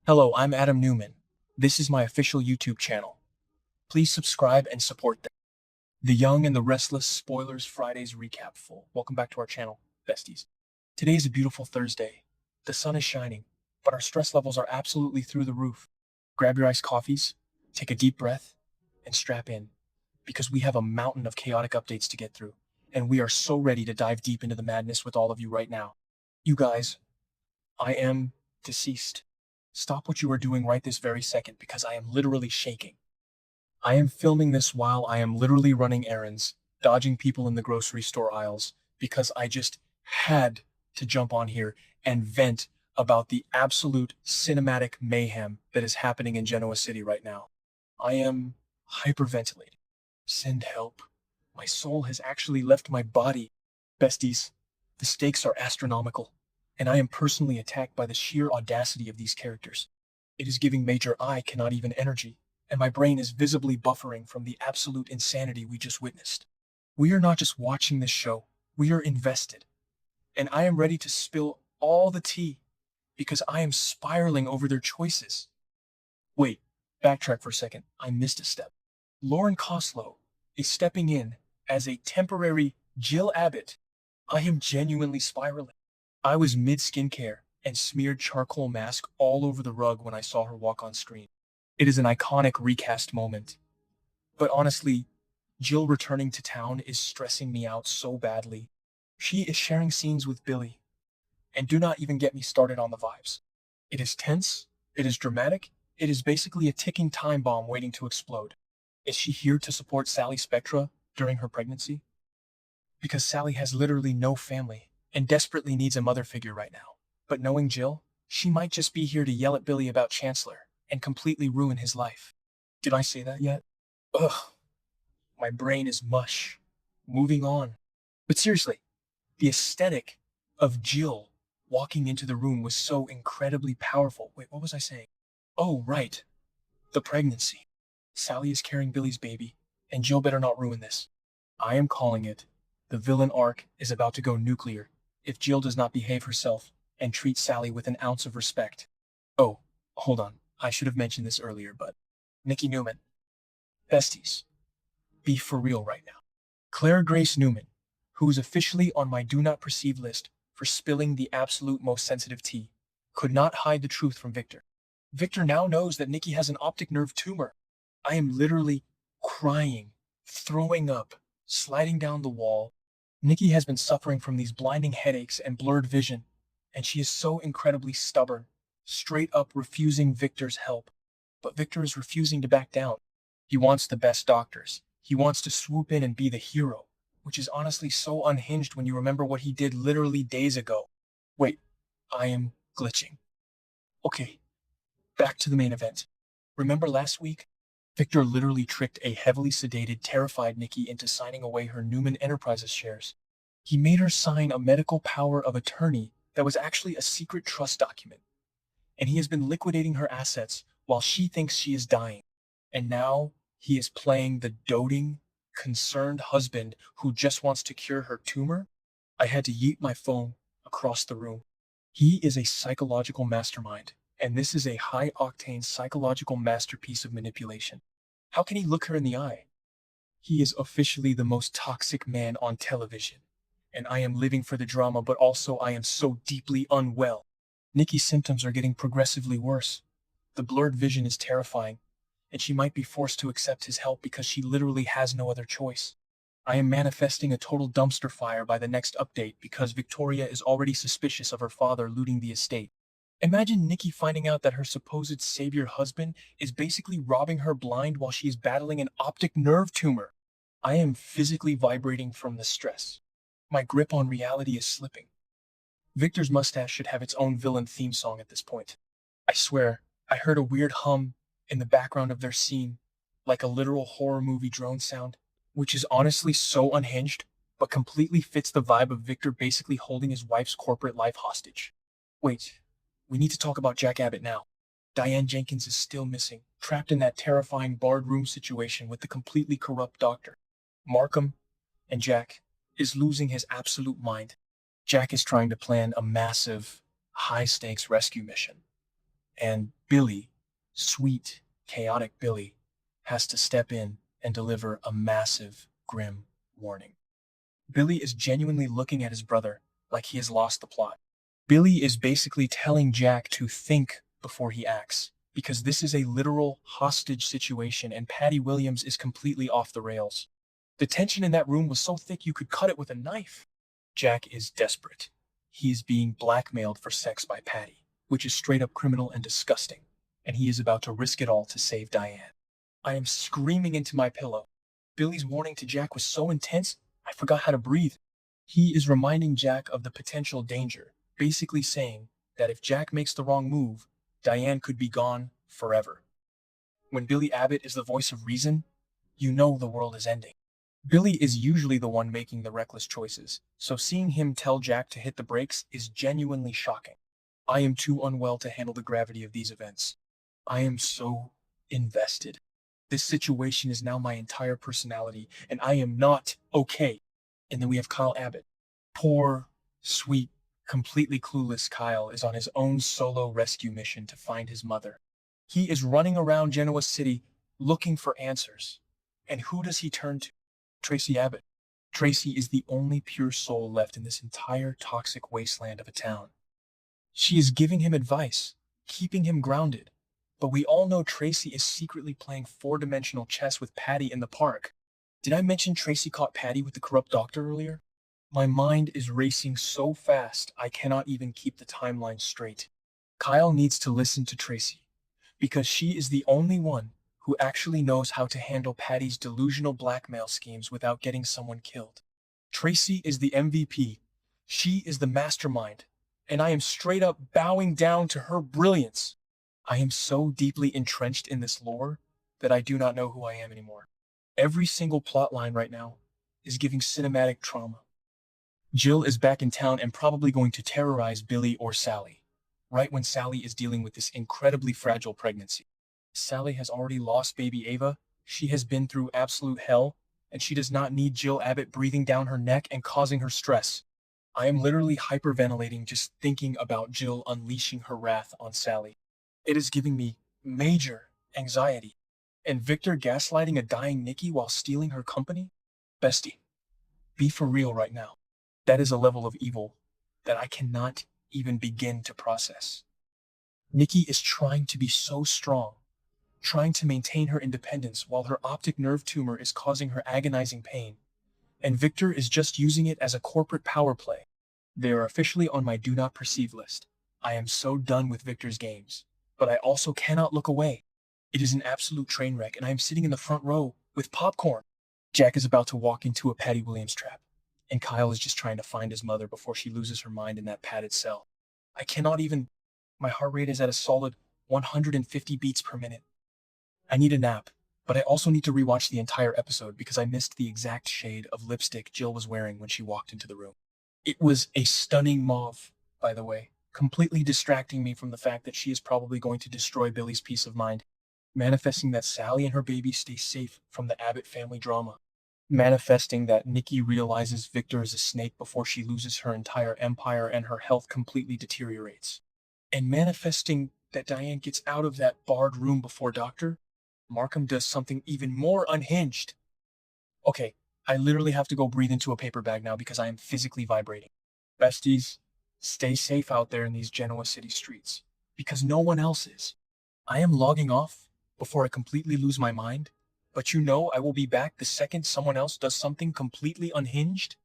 Hello, I'm Adam Newman. This is my official YouTube channel. Please subscribe and support them. The Young and the Restless Spoilers Fridays Recap Full. Welcome back to our channel, besties. Today is a beautiful Thursday. The sun is shining, but our stress levels are absolutely through the roof. Grab your iced coffees, take a deep breath, and strap in, because we have a mountain of chaotic updates to get through, and we are so ready to dive deep into the madness with all of you right now. You guys, I am deceased. Stop what you are doing right this very second because I am literally shaking. I am filming this while I am literally running errands, dodging people in the grocery store aisles, because I just had to jump on here and vent about the absolute cinematic mayhem that is happening in Genoa City right now. I am hyperventilating. Send help. My soul has actually left my body. Besties, the stakes are astronomical, and I am personally attacked by the sheer audacity of these characters. It is giving Major I cannot even energy, and my brain is visibly buffering from the absolute insanity we just witnessed. We are not just watching this show, we are invested. And I am ready to spill all the tea, because I am spiraling over their choices. Wait, backtrack for a second, I missed a step. Lauren Koslow is stepping in as a temporary Jill Abbott. I am genuinely spiraling. I was mid-skincare and smeared charcoal mask all over the rug when I saw her walk on screen. It is an iconic recast moment. But honestly, Jill returning to town is stressing me out so badly. She is sharing scenes with Billy. And do not even get me started on the vibes. It is tense, it is dramatic, it is basically a ticking time bomb waiting to explode. Is she here to support Sally Spectra during her pregnancy? Because Sally has literally no family and desperately needs a mother figure right now. But knowing Jill, she might just be here to yell at Billy about Chancellor and completely ruin his life. Did I say that yet? Ugh, my brain is mush. Moving on. But seriously, the aesthetic of Jill walking into the room was so incredibly powerful. Wait, what was I saying? Oh, right. The pregnancy. Sally is carrying Billy's baby, and Jill better not ruin this. I am calling it. The villain arc is about to go nuclear if Jill does not behave herself and treat Sally with an ounce of respect. Oh, hold on. I should have mentioned this earlier, but Nikki Newman. Besties. Be for real right now. Claire Grace Newman, who is officially on my do not perceive list for spilling the absolute most sensitive tea, could not hide the truth from Victor. Victor now knows that Nikki has an optic nerve tumor. I am literally crying, throwing up, sliding down the wall. Nikki has been suffering from these blinding headaches and blurred vision, and she is so incredibly stubborn, straight up refusing Victor's help. But Victor is refusing to back down. He wants the best doctors. He wants to swoop in and be the hero, which is honestly so unhinged when you remember what he did literally days ago. Wait, I am glitching. Okay, back to the main event. Remember last week? Victor literally tricked a heavily sedated, terrified Nikki into signing away her Newman Enterprises shares. He made her sign a medical power of attorney that was actually a secret trust document. And he has been liquidating her assets while she thinks she is dying. And now he is playing the doting, concerned husband who just wants to cure her tumor? I had to yeet my phone across the room. He is a psychological mastermind, and this is a high-octane psychological masterpiece of manipulation. How can he look her in the eye? He is officially the most toxic man on television, and I am living for the drama, but also I am so deeply unwell. Nikki's symptoms are getting progressively worse. The blurred vision is terrifying, and she might be forced to accept his help because she literally has no other choice. I am manifesting a total dumpster fire by the next update because Victoria is already suspicious of her father looting the estate. Imagine Nikki finding out that her supposed savior husband is basically robbing her blind while she is battling an optic nerve tumor. I am physically vibrating from the stress. My grip on reality is slipping. Victor's mustache should have its own villain theme song at this point. I swear, I heard a weird hum in the background of their scene, like a literal horror movie drone sound, which is honestly so unhinged, but completely fits the vibe of Victor basically holding his wife's corporate life hostage. Wait. We need to talk about Jack Abbott now. Diane Jenkins is still missing, trapped in that terrifying barred room situation with the completely corrupt doctor. Markham and Jack is losing his absolute mind. Jack is trying to plan a massive, high-stakes rescue mission. And Billy, sweet, chaotic Billy, has to step in and deliver a massive, grim warning. Billy is genuinely looking at his brother like he has lost the plot. Billy is basically telling Jack to think before he acts, because this is a literal hostage situation and Patty Williams is completely off the rails. The tension in that room was so thick you could cut it with a knife. Jack is desperate. He is being blackmailed for sex by Patty, which is straight up criminal and disgusting, and he is about to risk it all to save Diane. I am screaming into my pillow. Billy's warning to Jack was so intense, I forgot how to breathe. He is reminding Jack of the potential danger, basically saying that if Jack makes the wrong move, Diane could be gone forever. When Billy Abbott is the voice of reason, you know the world is ending. Billy is usually the one making the reckless choices, so seeing him tell Jack to hit the brakes is genuinely shocking. I am too unwell to handle the gravity of these events. I am so invested. This situation is now my entire personality, and I am not okay. And then we have Kyle Abbott. Poor, sweet, completely clueless Kyle is on his own solo rescue mission to find his mother. He is running around Genoa City looking for answers. And who does he turn to? Tracy Abbott. Tracy is the only pure soul left in this entire toxic wasteland of a town. She is giving him advice, keeping him grounded. But we all know Tracy is secretly playing four-dimensional chess with Patty in the park. Did I mention Tracy caught Patty with the corrupt doctor earlier? My mind is racing so fast I cannot even keep the timeline straight. Kyle needs to listen to Tracy, because she is the only one who actually knows how to handle Patty's delusional blackmail schemes without getting someone killed. Tracy is the MVP. She is the mastermind, and I am straight up bowing down to her brilliance. I am so deeply entrenched in this lore that I do not know who I am anymore. Every single plot line right now is giving cinematic trauma. Jill is back in town and probably going to terrorize Billy or Sally, right when Sally is dealing with this incredibly fragile pregnancy. Sally has already lost baby Ava, she has been through absolute hell, and she does not need Jill Abbott breathing down her neck and causing her stress. I am literally hyperventilating just thinking about Jill unleashing her wrath on Sally. It is giving me major anxiety. And Victor gaslighting a dying Nikki while stealing her company? Bestie, be for real right now. That is a level of evil that I cannot even begin to process. Nikki is trying to be so strong, trying to maintain her independence while her optic nerve tumor is causing her agonizing pain. And Victor is just using it as a corporate power play. They are officially on my do not perceive list. I am so done with Victor's games. But I also cannot look away. It is an absolute train wreck, and I am sitting in the front row with popcorn. Jack is about to walk into a Patty Williams trap, and Kyle is just trying to find his mother before she loses her mind in that padded cell. I cannot even... My heart rate is at a solid 150 beats per minute. I need a nap, but I also need to rewatch the entire episode because I missed the exact shade of lipstick Jill was wearing when she walked into the room. It was a stunning mauve, by the way, completely distracting me from the fact that she is probably going to destroy Billy's peace of mind, manifesting that Sally and her baby stay safe from the Abbott family drama, manifesting that Nikki realizes Victor is a snake before she loses her entire empire and her health completely deteriorates, and manifesting that Diane gets out of that barred room before Dr. Markham does something even more unhinged. Okay, I literally have to go breathe into a paper bag now because I am physically vibrating. Besties, stay safe out there in these Genoa City streets, because no one else is. I am logging off before I completely lose my mind, but you know I will be back the second someone else does something completely unhinged.